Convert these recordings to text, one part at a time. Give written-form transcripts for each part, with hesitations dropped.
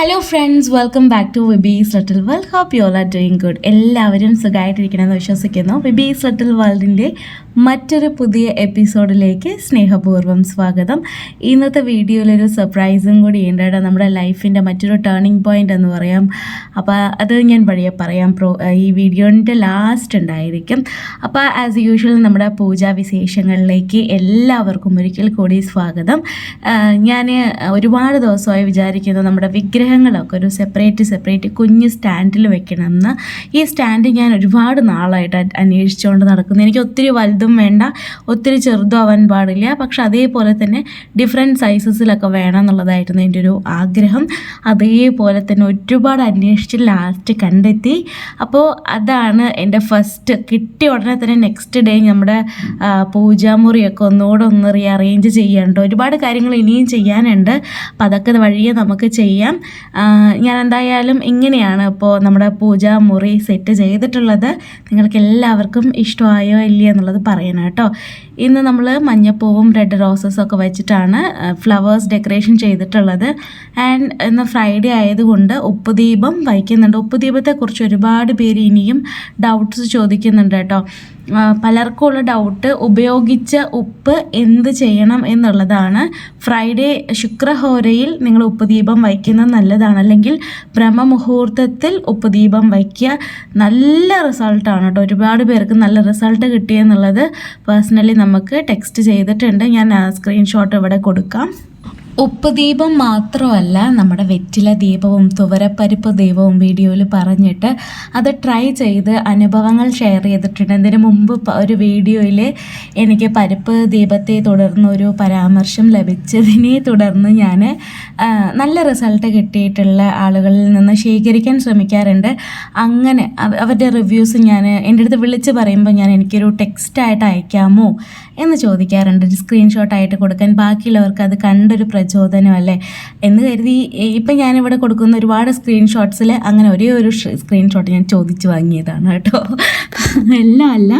Hello friends, welcome back to VB's little world. Hope you all are doing good. എല്ലാവരും സുഖമായിട്ടിരിക്കണമെന്ന് വിശ്വസിക്കുന്നു. വിബീസ് little വേൾഡിൻ്റെ മറ്റൊരു പുതിയ എപ്പിസോഡിലേക്ക് സ്നേഹപൂർവ്വം സ്വാഗതം. ഇന്നത്തെ വീഡിയോയിലൊരു സർപ്രൈസും കൂടി ഉണ്ട് കേട്ടോ. നമ്മുടെ ലൈഫിൻ്റെ മറ്റൊരു ടേണിംഗ് പോയിൻ്റ് എന്ന് പറയാം. അപ്പോൾ അത് ഞാൻ വഴിയെ പറയാം. ഈ വീഡിയോൻ്റെ ലാസ്റ്റ് ഉണ്ടായിരിക്കും. അപ്പോൾ ആസ് യൂഷ്വൽ നമ്മുടെ പൂജാ വിശേഷങ്ങളിലേക്ക് എല്ലാവർക്കും ഒരിക്കൽ കൂടി സ്വാഗതം. ഞാൻ ഒരുപാട് ദിവസമായി വിചാരിക്കുന്നു നമ്മുടെ വിഗ്രഹങ്ങളൊക്കെ ഒരു സെപ്പറേറ്റ് കുഞ്ഞ് സ്റ്റാൻഡിൽ വെക്കണമെന്ന്. ഈ സ്റ്റാൻഡ് ഞാൻ ഒരുപാട് നാളായിട്ട് അന്വേഷിച്ചുകൊണ്ട് നടക്കുന്നു. എനിക്ക് ഒത്തിരി വലുതും വേണ്ട, ഒത്തിരി ചെറുതും ആവാൻ പാടില്ല, പക്ഷെ അതേപോലെ തന്നെ ഡിഫറെൻറ്റ് സൈസസിലൊക്കെ വേണം എന്നുള്ളതായിരുന്നു എൻ്റെ ഒരു ആഗ്രഹം. അതേപോലെ തന്നെ ഒരുപാട് അന്വേഷിച്ച് ലാസ്റ്റ് കണ്ടെത്തി. അപ്പോൾ അതാണ് എൻ്റെ ഫസ്റ്റ്. കിട്ടിയ ഉടനെ തന്നെ നെക്സ്റ്റ് ഡേ നമ്മുടെ പൂജാമുറിയൊക്കെ ഒന്ന് റീഅറേഞ്ച് ചെയ്യാനുണ്ട്. ഒരുപാട് കാര്യങ്ങൾ ഇനിയും ചെയ്യാനുണ്ട്. അപ്പോൾ അതൊക്കെ വഴിയെ നമുക്ക് ചെയ്യാം. ഞാൻ എന്തായാലും ഇങ്ങനെയാണ് ഇപ്പോൾ നമ്മുടെ പൂജാമുറി സെറ്റ് ചെയ്തിട്ടുള്ളത്. നിങ്ങൾക്ക് എല്ലാവർക്കും ഇഷ്ടമായോ ഇല്ലയോ എന്നുള്ളത് പറയണം കേട്ടോ. ഇന്ന് നമ്മൾ മഞ്ഞപ്പൂവും റെഡ് റോസസൊക്കെ വെച്ചിട്ടാണ് ഫ്ലവേഴ്സ് ഡെക്കറേഷൻ ചെയ്തിട്ടുള്ളത്. ആൻഡ് ഇന്ന് ഫ്രൈഡേ ആയതുകൊണ്ട് ഉപ്പുദീപം വയ്ക്കുന്നുണ്ട്. ഉപ്പുദീപത്തെക്കുറിച്ച് ഒരുപാട് പേര് ഇനിയും ഡൗട്ട്സ് ചോദിക്കുന്നുണ്ട് കേട്ടോ. പലർക്കുമുള്ള ഡൗട്ട് ഉപയോഗിച്ച ഉപ്പ് എന്ത് ചെയ്യണം എന്നുള്ളതാണ്. ഫ്രൈഡേ ശുക്രഹോരയിൽ നിങ്ങൾ ഉപ്പുദീപം വയ്ക്കുന്നത് നല്ലതാണ്, അല്ലെങ്കിൽ ബ്രഹ്മമുഹൂർത്തത്തിൽ ഉപ്പുദീപം വയ്ക്കുക. നല്ല റിസൾട്ടാണ് കേട്ടോ. ഒരുപാട് പേർക്ക് നല്ല റിസൾട്ട് കിട്ടിയെന്നുള്ളത് പേഴ്സണലി നമുക്ക് ടെക്സ്റ്റ് ചെയ്തിട്ടുണ്ട്. ഞാൻ സ്ക്രീൻഷോട്ട് ഇവിടെ കൊടുക്കാം. ഉപ്പ് ദീപം മാത്രമല്ല, നമ്മുടെ വെറ്റില ദീപവും തുവരപ്പരിപ്പ് ദീപവും വീഡിയോയിൽ പറഞ്ഞിട്ട് അത് ട്രൈ ചെയ്ത് അനുഭവങ്ങൾ ഷെയർ ചെയ്തിട്ടുണ്ട്. ഇതിന് മുമ്പ് ഒരു വീഡിയോയിൽ എനിക്ക് പരിപ്പ് ദീപത്തെ തുടർന്നൊരു പരാമർശം ലഭിച്ചതിനെ തുടർന്ന് ഞാൻ നല്ല റിസൾട്ട് കിട്ടിയിട്ടുള്ള ആളുകളിൽ നിന്ന് ശേഖരിക്കാൻ ശ്രമിക്കാറുണ്ട്. അങ്ങനെ അവരുടെ റിവ്യൂസ് ഞാൻ എൻ്റെ അടുത്ത് വിളിച്ച് പറയുമ്പോൾ ഞാൻ എനിക്കൊരു ടെക്സ്റ്റായിട്ട് അയക്കാമോ എന്ന് ചോദിക്കാറുണ്ട്, ഒരു സ്ക്രീൻഷോട്ടായിട്ട് കൊടുക്കാൻ. ബാക്കിയുള്ളവർക്ക് അത് കണ്ടൊരു പ്രചോദനമല്ലേ എന്ന് കരുതി ഇപ്പം ഞാനിവിടെ കൊടുക്കുന്ന ഒരുപാട് സ്ക്രീൻഷോട്ട്സിൽ അങ്ങനെ ഒരേ ഒരു സ്ക്രീൻഷോട്ട് ഞാൻ ചോദിച്ച് വാങ്ങിയതാണ് കേട്ടോ. എല്ലാം അല്ല,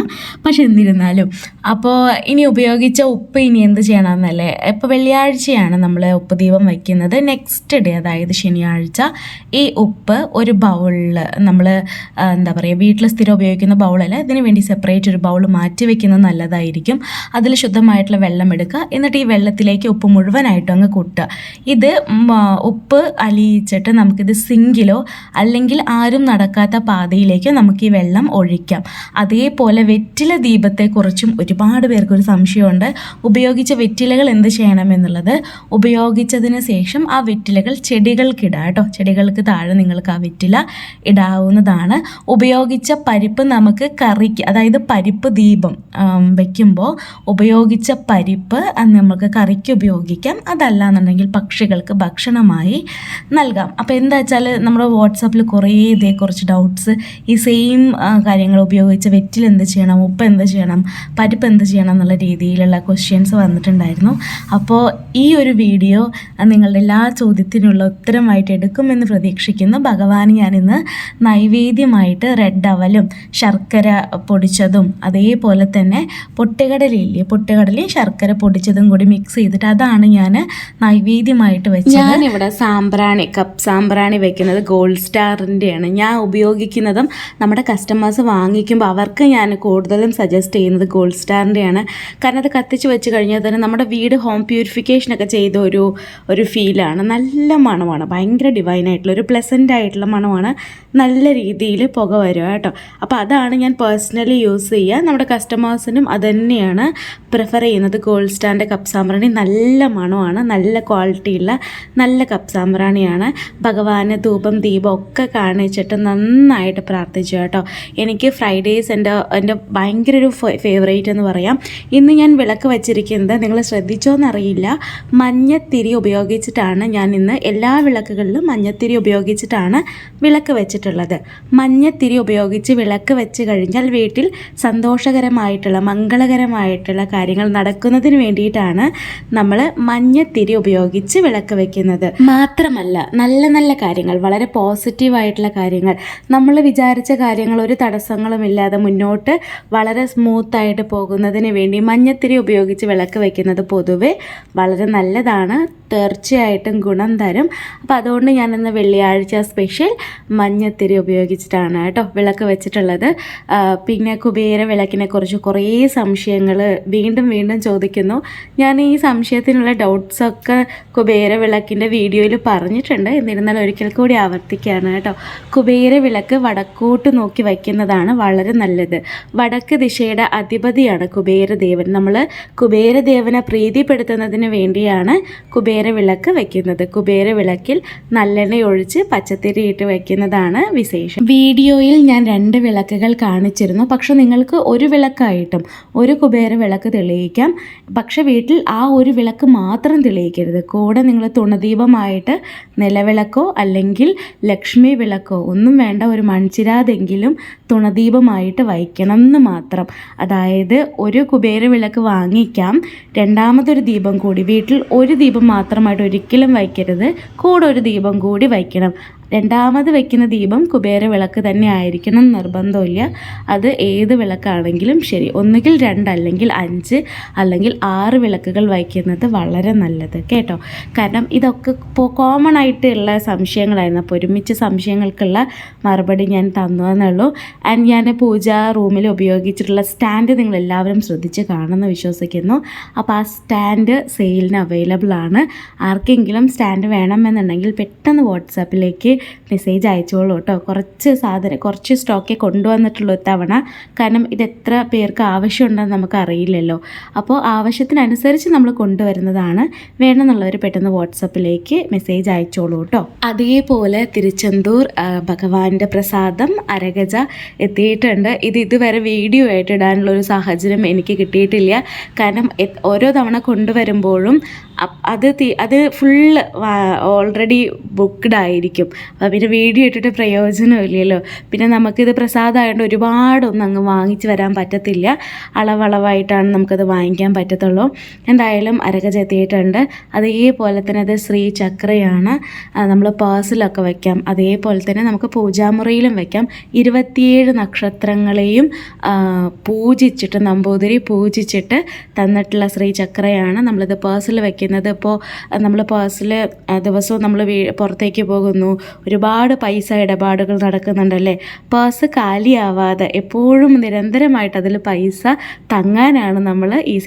പക്ഷെ എന്നിരുന്നാലും. അപ്പോൾ ഇനി ഉപയോഗിച്ച ഉപ്പ് ഇനി എന്ത് ചെയ്യണമെന്നല്ലേ. ഇപ്പോൾ വെള്ളിയാഴ്ചയാണ് നമ്മൾ ഉപ്പ് ദീപം വയ്ക്കുന്നത്. നെക്സ്റ്റ് ഡേ, അതായത് ശനിയാഴ്ച, ഈ ഉപ്പ് ഒരു ബൗളിൽ നമ്മൾ എന്താ പറയുക, വീട്ടിൽ സ്ഥിരം ഉപയോഗിക്കുന്ന ബൗളല്ല, ഇതിന് വേണ്ടി സെപ്പറേറ്റ് ഒരു ബൗൾ മാറ്റി വെക്കുന്നത് നല്ലതായിരിക്കും. അതിൽ ശുദ്ധമായിട്ടുള്ള വെള്ളം എടുക്കുക. എന്നിട്ട് ഈ വെള്ളത്തിലേക്ക് ഉപ്പ് മുഴുവനായിട്ടും അങ്ങ് കൂട്ടുക. ഇത് ഉപ്പ് അലിയിച്ചിട്ട് നമുക്കിത് സിങ്കിലോ അല്ലെങ്കിൽ ആരും നടക്കാത്ത പാതയിലേക്കോ നമുക്ക് ഈ വെള്ളം ഒഴിക്കാം. അതേപോലെ വെറ്റില ദീപത്തെക്കുറിച്ചും ഒരുപാട് പേർക്കൊരു സംശയമുണ്ട്. ഉപയോഗിച്ച വെറ്റിലകൾ എന്ത് ചെയ്യണമെന്നുള്ളത്. ഉപയോഗിച്ചതിന് ശേഷം ആ വെറ്റിലകൾ ചെടികൾക്കിടാം കേട്ടോ. ചെടികൾക്ക് താഴെ നിങ്ങൾക്ക് ആ വെറ്റില ഇടാവുന്നതാണ്. ഉപയോഗിച്ച പരിപ്പ് നമുക്ക് കറിക്ക്, അതായത് പരിപ്പ് ദീപം വയ്ക്കുമ്പോൾ ഉപയോഗിച്ച പരിപ്പ് നമുക്ക് കറിക്ക് ഉപയോഗിക്കാം. അതല്ലാന്നുണ്ടെങ്കിൽ പക്ഷികൾക്ക് ഭക്ഷണമായി നൽകാം. അപ്പോൾ എന്താ വെച്ചാൽ നമ്മുടെ വാട്സാപ്പിൽ കുറേ ഇതേക്കുറിച്ച് ഡൗട്ട്സ്, ഈ സെയിം കാര്യങ്ങൾ ഉപയോഗിച്ച് വെറ്റിൽ എന്ത് ചെയ്യണം, ഉപ്പ് എന്ത് ചെയ്യണം, പരിപ്പ് എന്ത് ചെയ്യണം എന്നുള്ള രീതിയിലുള്ള ക്വസ്റ്റ്യൻസ് വന്നിട്ടുണ്ടായിരുന്നു. അപ്പോൾ ഈ ഒരു വീഡിയോ നിങ്ങളുടെ എല്ലാ ചോദ്യത്തിനുള്ള ഉത്തരമായിട്ട് എടുക്കുമെന്ന് പ്രതീക്ഷിക്കുന്നു. ഭഗവാന് ഞാനിന്ന് നൈവേദ്യമായിട്ട് റെഡ് അവലും ശർക്കര പൊടിച്ചതും അതേപോലെ തന്നെ പൊട്ടുകടലയും ശർക്കര പൊടിച്ചതും കൂടി മിക്സ് ചെയ്തിട്ട് അതാണ് ഞാൻ നൈവേദ്യമായിട്ട് വെച്ചത്. ഞാനിവിടെ കപ്പ് സാമ്പ്രാണി വെക്കുന്നത് ഗോൾഡ് സ്റ്റാറിൻ്റെയാണ് ഞാൻ ഉപയോഗിക്കുന്നതും. നമ്മുടെ കസ്റ്റമേഴ്സ് വാങ്ങിക്കുമ്പോൾ അവർക്ക് ഞാൻ കൂടുതലും സജസ്റ്റ് ചെയ്യുന്നത് ഗോൾഡ് സ്റ്റാറിൻ്റെയാണ്. കാരണം അത് കത്തിച്ച് വെച്ച് കഴിഞ്ഞാൽ തന്നെ നമ്മുടെ വീട് ഹോം പ്യൂരിഫിക്കേഷനൊക്കെ ചെയ്ത ഒരു ഫീലാണ്. നല്ല മണമാണ്, ഭയങ്കര ഡിവൈനായിട്ടുള്ള ഒരു പ്ലസൻ്റ് ആയിട്ടുള്ള മണമാണ്. നല്ല രീതിയിൽ പുക വരും കേട്ടോ. അപ്പോൾ അതാണ് ഞാൻ പേഴ്സണലി യൂസ് ചെയ്യുക. നമ്മുടെ കസ്റ്റമേഴ്സിനും അത് തന്നെയാണ് പ്രിഫർ ചെയ്യുന്നത്. ഗോൾഡ് സ്റ്റാറിൻ്റെ കപ്പ് സാമ്പ്രാണി നല്ല മണമാണ്, നല്ല ക്വാളിറ്റിയുള്ള നല്ല കപ്പ് സാമ്പ്രാണിയാണ്. ഭഗവാന് ധൂപം ദീപം ഒക്കെ കാണിച്ചിട്ട് നന്നായിട്ട് പ്രാർത്ഥിച്ചു കേട്ടോ. എനിക്ക് ഫ്രൈഡേയ്സ് എൻ്റെ ഭയങ്കര ഒരു ഫേവറേറ്റ് എന്ന് പറയാം. ഇന്ന് ഞാൻ വിളക്ക് വച്ചിരിക്കുന്നത് നിങ്ങൾ ശ്രദ്ധിച്ചോന്നറിയില്ല, മഞ്ഞത്തിരി ഉപയോഗിച്ചിട്ടാണ്. ഞാൻ ഇന്ന് എല്ലാ വിളക്കുകളിലും മഞ്ഞത്തിരി ഉപയോഗിച്ചിട്ടാണ് വിളക്ക് വെച്ചിട്ടുള്ളത്. മഞ്ഞത്തിരി ഉപയോഗിച്ച് വിളക്ക് വെച്ച് കഴിഞ്ഞാൽ വീട്ടിൽ സന്തോഷകരമായിട്ടുള്ള മംഗളകരമായിട്ടുള്ള കാര്യങ്ങൾ നടക്കുന്നതിന് വേണ്ടിയിട്ടാണ് നമ്മൾ മഞ്ഞത്തിരി വേണ്ടി ഉപയോഗിച്ച് വിളക്ക് വയ്ക്കുന്നത്. മാത്രമല്ല നല്ല നല്ല കാര്യങ്ങൾ, വളരെ പോസിറ്റീവായിട്ടുള്ള കാര്യങ്ങൾ, നമ്മൾ വിചാരിച്ച കാര്യങ്ങൾ ഒരു തടസ്സങ്ങളുമില്ലാതെ മുന്നോട്ട് വളരെ സ്മൂത്തായിട്ട് പോകുന്നതിന് വേണ്ടി മഞ്ഞത്തിരി ഉപയോഗിച്ച് വിളക്ക് വയ്ക്കുന്നത് പൊതുവെ വളരെ നല്ലതാണ്, തീർച്ചയായിട്ടും ഗുണം തരും. അപ്പോൾ അതുകൊണ്ട് ഞാനിന്ന് വെള്ളിയാഴ്ച സ്പെഷ്യൽ മഞ്ഞത്തിരി ഉപയോഗിച്ചിട്ടാണ് കേട്ടോ വിളക്ക് വെച്ചിട്ടുള്ളത്. പിന്നെ കുബേര വിളക്കിനെ കുറിച്ച് കുറേ സംശയങ്ങൾ വീണ്ടും വീണ്ടും ചോദിക്കുന്നു. ഞാൻ ഈ സംശയത്തിനുള്ള ഡൗട്ട്സൊക്കെ കുബേര വിളക്കിൻ്റെ വീഡിയോയിൽ പറഞ്ഞിട്ടുണ്ട്. എന്നിരുന്നാലും ഒരിക്കൽ കൂടി ആവർത്തിക്കുകയാണ് കേട്ടോ. കുബേര വിളക്ക് വടക്കോട്ട് നോക്കി വയ്ക്കുന്നതാണ് വളരെ നല്ലത്. വടക്ക് ദിശയുടെ അധിപതിയാണ് കുബേരദേവൻ. നമ്മൾ കുബേരദേവനെ പ്രീതിപ്പെടുത്തുന്നതിന് വേണ്ടിയാണ് കുബേര വിളക്ക് വയ്ക്കുന്നത്. കുബേര വിളക്കിൽ നല്ലെണ്ണ ഒഴിച്ച് പച്ചത്തിരി ഇട്ട് വയ്ക്കുന്നതാണ് വിശേഷം. വീഡിയോയിൽ ഞാൻ 2 വിളക്കുകൾ കാണിച്ചിരുന്നു. പക്ഷെ നിങ്ങൾക്ക് ഒരു വിളക്കായിട്ടും ഒരു കുബേര വിളക്ക് തെളിയിക്കാം. പക്ഷെ വീട്ടിൽ ആ ഒരു വിളക്ക് മാത്രം തെളിയിക്കരുത്. കൂടെ നിങ്ങൾ തുണദീപമായിട്ട് നിലവിളക്കോ അല്ലെങ്കിൽ ലക്ഷ്മി വിളക്കോ ഒന്നും വേണ്ട, ഒരു മൺചിരാതെങ്കിലും തുണദീപമായിട്ട് വയ്ക്കണം എന്ന് മാത്രം. അതായത് ഒരു കുബേര വിളക്ക് വാങ്ങിക്കാം, രണ്ടാമതൊരു ദീപം കൂടി, വീട്ടിൽ ഒരു ദീപം മാത്രമായിട്ട് ഒരിക്കലും വയ്ക്കരുത്, കൂടെ ഒരു ദീപം കൂടി വയ്ക്കണം. രണ്ടാമത് വയ്ക്കുന്ന ദീപം കുബേര വിളക്ക് തന്നെ ആയിരിക്കണം, നിർബന്ധമില്ല. അത് ഏത് വിളക്കാണെങ്കിലും ശരി. ഒന്നുകിൽ 2 അല്ലെങ്കിൽ 5 അല്ലെങ്കിൽ 6 വിളക്കുകൾ വയ്ക്കുന്നത് വളരെ നല്ലത് കേട്ടോ. കാരണം ഇതൊക്കെ കോമൺ ആയിട്ടുള്ള സംശയങ്ങളായിരുന്നു. അപ്പോൾ ഒരുമിച്ച് സംശയങ്ങൾക്കുള്ള മറുപടി ഞാൻ തന്നു എന്നുള്ളൂ. ആൻഡ് ഞാൻ പൂജാ റൂമിൽ ഉപയോഗിച്ചിട്ടുള്ള സ്റ്റാൻഡ് നിങ്ങളെല്ലാവരും ശ്രദ്ധിച്ച് കാണുമെന്ന് വിശ്വസിക്കുന്നു. അപ്പോൾ ആ സ്റ്റാൻഡ് സെയിലിന് അവൈലബിൾ ആണ്. ആർക്കെങ്കിലും സ്റ്റാൻഡ് വേണമെന്നുണ്ടെങ്കിൽ പെട്ടെന്ന് വാട്സാപ്പിലേക്ക് മെസ്സേജ് അയച്ചോളൂ കേട്ടോ. കുറച്ച് സ്റ്റോക്കേ കൊണ്ടുവന്നിട്ടുള്ളൂ ഇത്തവണ. കാരണം ഇത് എത്ര പേർക്ക് ആവശ്യമുണ്ടെന്ന് നമുക്ക് അറിയില്ലല്ലോ. അപ്പോൾ ആവശ്യത്തിനനുസരിച്ച് നമ്മൾ കൊണ്ടുവരുന്നതാണ്. വേണമെന്നുള്ളവർ പെട്ടെന്ന് വാട്സപ്പിലേക്ക് മെസ്സേജ് അയച്ചോളൂ കേട്ടോ. അതേപോലെ തിരുച്ചെന്തൂർ ഭഗവാന്റെ പ്രസാദം അരഗജ എത്തിയിട്ടുണ്ട്. ഇതുവരെ വീഡിയോ ആയിട്ട് ഇടാനുള്ളൊരു സാഹചര്യം എനിക്ക് കിട്ടിയിട്ടില്ല. കാരണം ഓരോ തവണ കൊണ്ടുവരുമ്പോഴും അത് ഫുള്ള് ഓൾറെഡി ബുക്ക്ഡ് ആയിരിക്കും. അപ്പോൾ പിന്നെ വീഡിയോ ഇട്ടിട്ട് പ്രയോജനമില്ലല്ലോ. പിന്നെ നമുക്കിത് പ്രസാദമായതുകൊണ്ട് ഒരുപാടൊന്നും അങ്ങ് വാങ്ങിച്ച് വരാൻ പറ്റത്തില്ല. അളവളവായിട്ടാണ് നമുക്കത് വാങ്ങിക്കാൻ പറ്റത്തുള്ളൂ. എന്തായാലും അരഗജ എത്തിയിട്ടുണ്ട്. അതേപോലെ തന്നെ അത് ശ്രീ ചക്രയാണ്. നമ്മൾ പേഴ്സിലൊക്കെ വയ്ക്കാം. അതേപോലെ തന്നെ നമുക്ക് പൂജാമുറിയിലും വയ്ക്കാം. 27 നക്ഷത്രങ്ങളെയും പൂജിച്ചിട്ട്, നമ്പൂതിരി പൂജിച്ചിട്ട് തന്നിട്ടുള്ള ശ്രീ ചക്രയാണ്. നമ്മളിത് പേഴ്സിൽ വയ്ക്കുന്നത്. ഇപ്പോൾ നമ്മൾ പേഴ്സിൽ ദിവസവും നമ്മൾ പുറത്തേക്ക് പോകുന്നു, ഒരുപാട് പൈസ ഇടപാടുകൾ നടക്കുന്നുണ്ടല്ലേ. പേഴ്സ് കാലിയാവാതെ എപ്പോഴും നിരന്തരമായിട്ട് അതിൽ പൈസ തങ്ങാനാണ് നമ്മൾ ഈ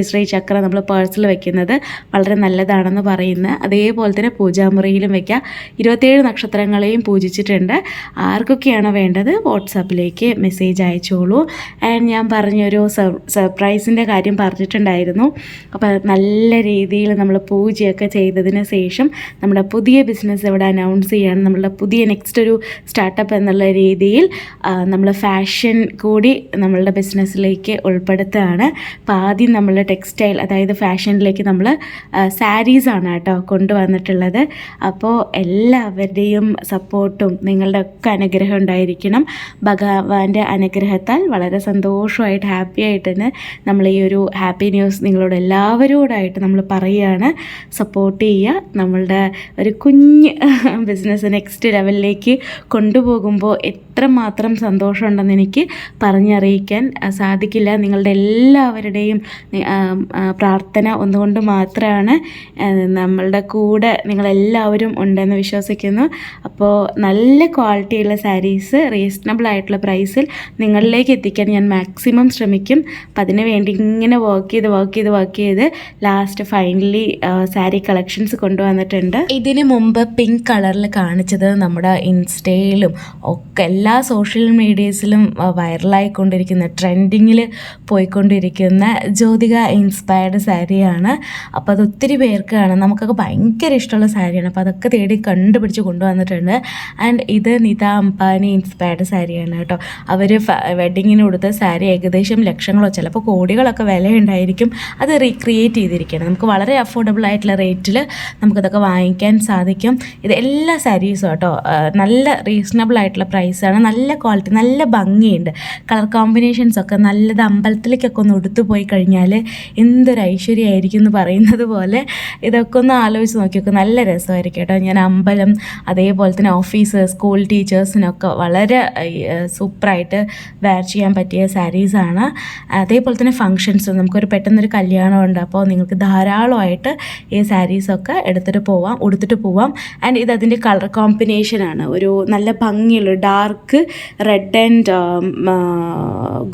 ശ്രീ ചക്ര നമ്മൾ പേഴ്സിൽ വയ്ക്കുന്നത്. വളരെ നല്ലതാണെന്ന് പറയുന്നത്. അതേപോലെ തന്നെ പൂജാമുറിയിലും വയ്ക്കാം. 27 നക്ഷത്രങ്ങളെയും പൂജിച്ചിട്ടുണ്ട്. ആർക്കൊക്കെയാണോ വേണ്ടത് വാട്സാപ്പിലേക്ക് മെസ്സേജ് അയച്ചോളൂ. ആൻഡ് ഞാൻ പറഞ്ഞൊരു സർപ്രൈസിൻ്റെ കാര്യം പറഞ്ഞിട്ടുണ്ടായിരുന്നു. അപ്പോൾ നല്ല രീതിയിൽ നമ്മൾ പൂജയൊക്കെ ചെയ്തതിന് ശേഷം നമ്മുടെ പുതിയ ബിസിനസ് ഇവിടെ അനൗൺസ് ചെയ്യാണ്. നമ്മളുടെ പുതിയ നെക്സ്റ്റ് ഒരു സ്റ്റാർട്ടപ്പ് എന്നുള്ള രീതിയിൽ നമ്മൾ ഫാഷൻ കൂടി നമ്മളുടെ ബിസിനസ്സിലേക്ക് ഉൾപ്പെടുത്തുകയാണ്. അപ്പോൾ ആദ്യം നമ്മൾ ടെക്സ്റ്റൈൽ, അതായത് ഫാഷനിലേക്ക് നമ്മൾ സാരീസാണ് കേട്ടോ കൊണ്ടുവന്നിട്ടുള്ളത്. അപ്പോൾ എല്ലാവരുടെയും സപ്പോർട്ടും നിങ്ങളുടെ ഒക്കെ അനുഗ്രഹം ഉണ്ടായിരിക്കണം. ഭഗവാന്റെ അനുഗ്രഹത്താൽ വളരെ സന്തോഷമായിട്ട് ഹാപ്പി ആയിട്ട് തന്നെ നമ്മൾ ഈ ഒരു ഹാപ്പി ന്യൂസ് നിങ്ങളോട് എല്ലാവരോടായിട്ട് നമ്മൾ പറയുകയാണ്. സപ്പോർട്ട് ചെയ്യുക. നമ്മളുടെ ഒരു കുഞ്ഞ് ബിസിനസ് നെക്സ്റ്റ് ലെവലിലേക്ക് കൊണ്ടുപോകുമ്പോൾ എത്രമാത്രം സന്തോഷമുണ്ടെന്ന് എനിക്ക് പറഞ്ഞറിയിക്കാൻ സാധിക്കില്ല. നിങ്ങളുടെ എല്ലാവരുടെയും പ്രാർത്ഥന ഒന്നുകൊണ്ട് മാത്രമാണ് നമ്മളുടെ കൂടെ നിങ്ങളെല്ലാവരും ഉണ്ടെന്ന് വിശ്വസിക്കുന്നു. അപ്പോൾ നല്ല ക്വാളിറ്റിയുള്ള സാരീസ് റീസണബിൾ ആയിട്ടുള്ള പ്രൈസിൽ നിങ്ങളിലേക്ക് എത്തിക്കാൻ ഞാൻ മാക്സിമം ശ്രമിക്കും. അപ്പം അതിന് വേണ്ടി ഇങ്ങനെ വർക്ക് ചെയ്ത് ലാസ്റ്റ് ഫൈനലി സാരി കളക്ഷൻസ് കൊണ്ടുവന്നിട്ടുണ്ട്. ഇതിന് മുമ്പ് പിങ്ക് കളറിൽ കാണിച്ചത് നമ്മുടെ ഇൻസ്റ്റയിലും ഒക്കെ എല്ലാ സോഷ്യൽ മീഡിയസിലും വൈറലായിക്കൊണ്ടിരിക്കുന്ന, ട്രെൻഡിങ്ങിൽ പോയിക്കൊണ്ടിരിക്കുന്ന ജ്യോതിക ഇൻസ്പയർഡ് സാരിയാണ്. അപ്പോൾ അത് ഒത്തിരി പേർക്കാണ്, നമുക്കൊക്കെ ഭയങ്കര ഇഷ്ടമുള്ള സാരിയാണ്. അപ്പോൾ അതൊക്കെ തേടി കണ്ടുപിടിച്ച് കൊണ്ടുവന്നിട്ടുണ്ട്. ആൻഡ് ഇത് നിത അംബാനി ഇൻസ്പയർഡ് സാരിയാണ് കേട്ടോ. അവർ വെഡ്ഡിങ്ങിന് കൊടുത്ത സാരി ഏകദേശം ലക്ഷങ്ങളോ ചിലപ്പോൾ കോടികളൊക്കെ വിലയുണ്ടായിരിക്കും. അത് റീക്രിയേറ്റ് ചെയ്തിരിക്കുകയാണ്. നമുക്ക് വളരെ അഫോർഡബിൾ ആയിട്ടുള്ള റേറ്റിൽ നമുക്കതൊക്കെ വാങ്ങിക്കാൻ സാധിക്കും. ഇത് എല്ലാ സാരീസും കേട്ടോ നല്ല റീസണബിൾ ആയിട്ടുള്ള പ്രൈസാണ്. സാരിയാണ്. നല്ല ക്വാളിറ്റി, നല്ല ഭംഗിയുണ്ട്. കളർ കോമ്പിനേഷൻസൊക്കെ നല്ലത്. അമ്പലത്തിലേക്കൊക്കെ ഒന്ന് ഉടുത്തു പോയി കഴിഞ്ഞാൽ എന്തൊരു ഐശ്വര്യമായിരിക്കും എന്ന് പറയുന്നത് പോലെ ഇതൊക്കെ ഒന്ന് ആലോചിച്ച് നോക്കിയൊക്കെ നല്ല രസമായിരിക്കും കേട്ടോ. ഞാൻ അമ്പലം, അതേപോലെ തന്നെ ഓഫീസ്, സ്കൂൾ ടീച്ചേഴ്സിനൊക്കെ വളരെ സൂപ്പറായിട്ട് വെയർ ചെയ്യാൻ പറ്റിയ സാരീസാണ്. അതേപോലെ തന്നെ ഫങ്ഷൻസ്, നമുക്കൊരു പെട്ടെന്നൊരു കല്യാണമുണ്ട്, അപ്പോൾ നിങ്ങൾക്ക് ധാരാളമായിട്ട് ഈ സാരീസൊക്കെ ഉടുത്തിട്ട് പോവാം. ആൻഡ് ഇത് അതിൻ്റെ കളർ കോമ്പിനേഷനാണ്. ഒരു നല്ല ഭംഗിയുള്ള dark red and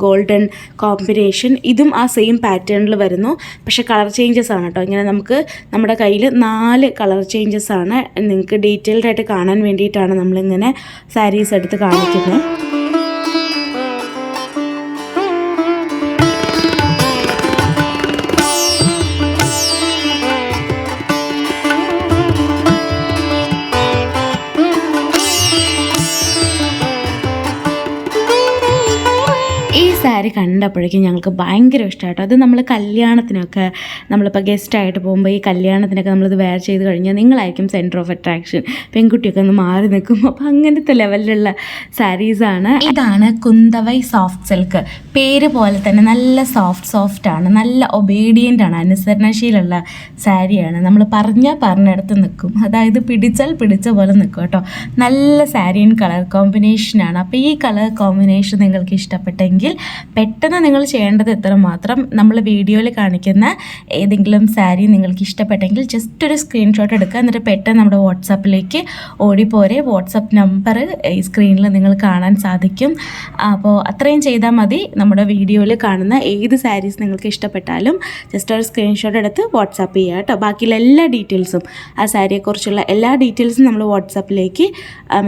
golden combination. ഇതും ആ സെയിം പാറ്റേണിൽ വരുന്നു, പക്ഷേ കളർ ചേഞ്ചസ് ആണ് കേട്ടോ. ഇങ്ങനെ നമുക്ക് നമ്മുടെ കയ്യിൽ 4 കളർ ചേഞ്ചസ് ആണ്. നിങ്ങൾക്ക് ഡീറ്റെയിൽഡ് ആയിട്ട് കാണാൻ വേണ്ടിയിട്ടാണ് നമ്മളിങ്ങനെ സാരീസ് എടുത്ത് കാണിക്കുന്നത്. സാരി കണ്ടപ്പോഴേക്കും ഞങ്ങൾക്ക് ഭയങ്കര ഇഷ്ടമായിട്ടോ. അത് നമ്മൾ കല്യാണത്തിനൊക്കെ, നമ്മളിപ്പോൾ ഗസ്റ്റായിട്ട് പോകുമ്പോൾ ഈ കല്യാണത്തിനൊക്കെ നമ്മളിത് വെയർ ചെയ്ത് കഴിഞ്ഞാൽ നിങ്ങളായിരിക്കും സെൻറ്റർ ഓഫ് അട്രാക്ഷൻ. പെൺകുട്ടിയൊക്കെ ഒന്ന് മാറി നിൽക്കും. അപ്പോൾ അങ്ങനത്തെ ലെവലിലുള്ള സാരീസാണ്. ഇതാണ് കുന്തവൈ സോഫ്റ്റ് സിൽക്ക്. പേര് പോലെ തന്നെ നല്ല സോഫ്റ്റാണ്, നല്ല ഒബീഡിയൻ്റ് ആണ്, അനുസരണശീലുള്ള സാരിയാണ്. നമ്മൾ പറഞ്ഞിടത്ത് നിൽക്കും, അതായത് പിടിച്ചാൽ പിടിച്ച പോലെ നിൽക്കും കേട്ടോ. നല്ല സാരി കളർ കോമ്പിനേഷനാണ്. അപ്പോൾ ഈ കളർ കോമ്പിനേഷൻ നിങ്ങൾക്ക് ഇഷ്ടപ്പെട്ടെങ്കിൽ പെട്ടെന്ന് നിങ്ങൾ ചെയ്യേണ്ടത് ഇത്ര മാത്രം. നമ്മൾ വീഡിയോയിൽ കാണിക്കുന്ന ഏതെങ്കിലും സാരി നിങ്ങൾക്ക് ഇഷ്ടപ്പെട്ടെങ്കിൽ ജസ്റ്റ് ഒരു സ്ക്രീൻഷോട്ട് എടുക്കുക, എന്നിട്ട് പെട്ടെന്ന് നമ്മുടെ വാട്സാപ്പിലേക്ക് ഓടിപ്പോരെ. വാട്സാപ്പ് നമ്പർ ഈ സ്ക്രീനിൽ നിങ്ങൾ കാണാൻ സാധിക്കും. അപ്പോൾ അത്രയും ചെയ്താൽ മതി. നമ്മുടെ വീഡിയോയിൽ കാണുന്ന ഏത് സാരീസ് നിങ്ങൾക്ക് ഇഷ്ടപ്പെട്ടാലും ജസ്റ്റ് ഒരു സ്ക്രീൻഷോട്ട് എടുത്ത് വാട്സാപ്പ് ചെയ്യുക കേട്ടോ. ബാക്കിയുള്ള എല്ലാ ഡീറ്റെയിൽസും, ആ സാരിയെക്കുറിച്ചുള്ള എല്ലാ ഡീറ്റെയിൽസും നമ്മൾ വാട്സാപ്പിലേക്ക്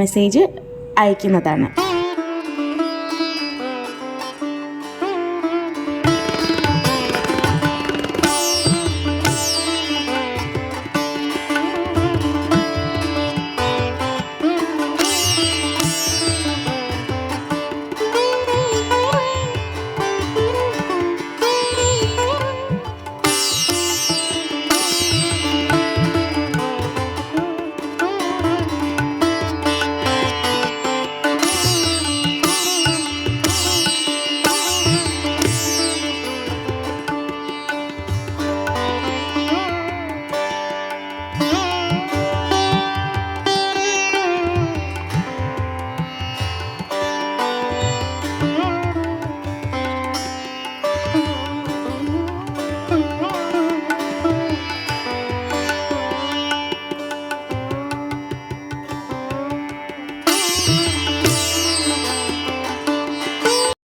മെസ്സേജ് അയക്കുന്നതാണ്.